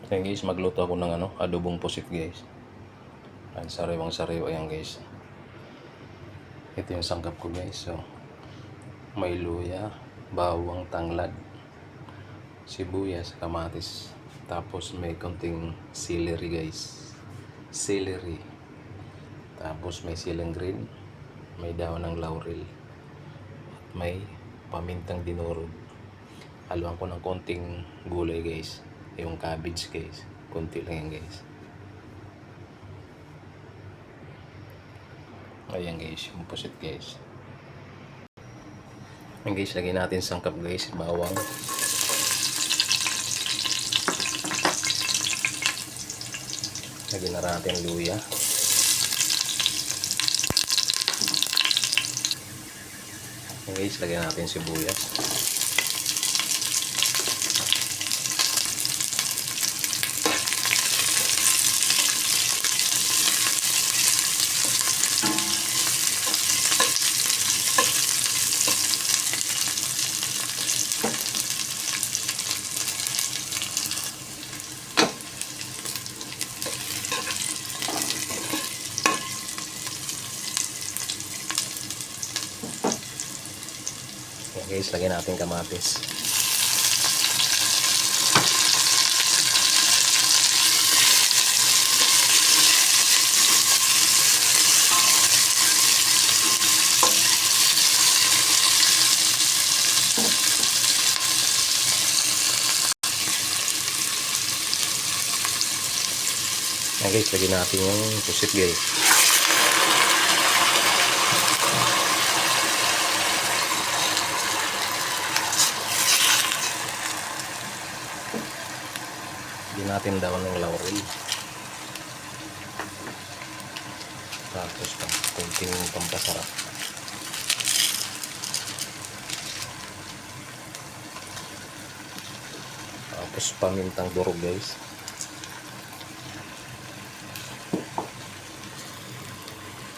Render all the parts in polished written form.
Ayan guys, magluto ako ng adobong pusit guys. Ayan, sariwang sariwa yan guys. Ito yung sangkap ko guys. So, may luya, bawang, tanglad, sibuyas, kamatis. Tapos may konting celery guys. Celery. Tapos may siling green, may dahon ng laurel, may pamintang dinurog. Haluan ko ng konting gulay guys. Yung cabbage guys. Konti lang yan guys. Ayan guys, yung pusit guys. Ayan guys, lagyan natin sangkap guys, bawang. Lagyan na natin luya. Ayan guys, lagyan natin sibuyas. Ayan guys, lagyan natin kamatis. Ayan guys, lagyan natin yung pusit guys. Lagyan natin daw ng laurel. Tapos konting pampasarap. Tapos pamintang durog guys.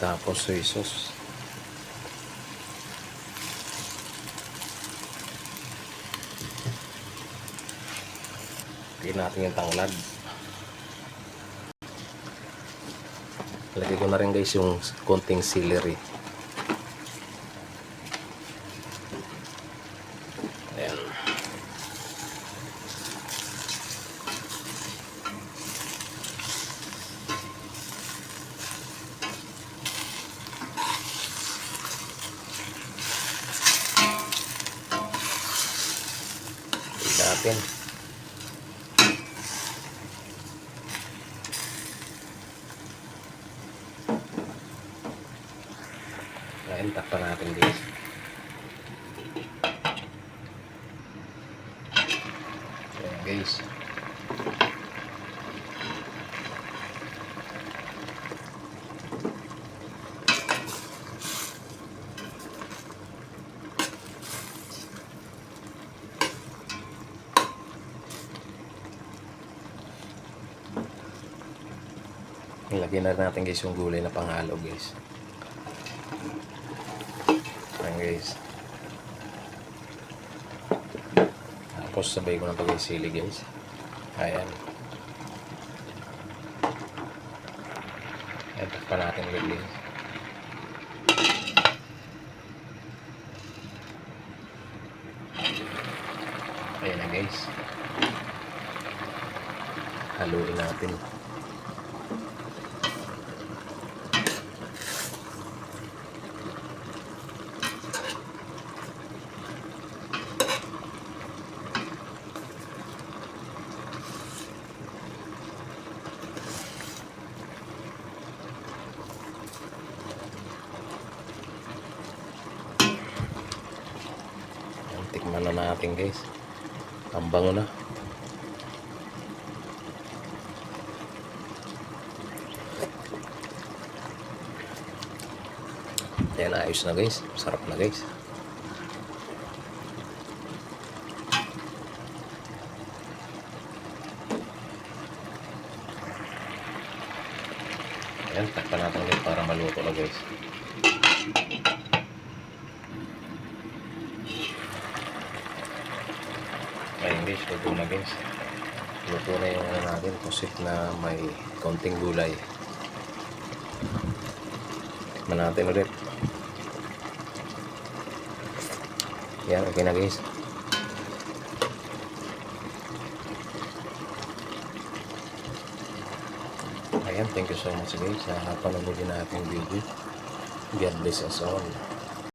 Tapos soy sauce. Lagyan natin yung tanglad. Lagyan ko na rin guys yung konting celery. Ayan. Natin. Ayan, takpan natin guys. Ayan guys. Ilagyan na natin guys yung gulay na panghalo guys. Ayan guys. Tapos sabay ko na pag sili guys. Ayan. Ayan, takpan natin ulit guys. Ayan na guys. Haluin natin. Tikman na natin guys. Ang bango na. Ayan, ayos na guys. Sarap na guys. Ayan, takpan natin guys para maluto na guys. Ayan guys, luto na guys. Luto na yung ano natin, pusit na may konting gulay. Tikman natin ulit. Yan, okay na guys. Ayan, thank you so much guys sa panonood na ating video. God bless us all.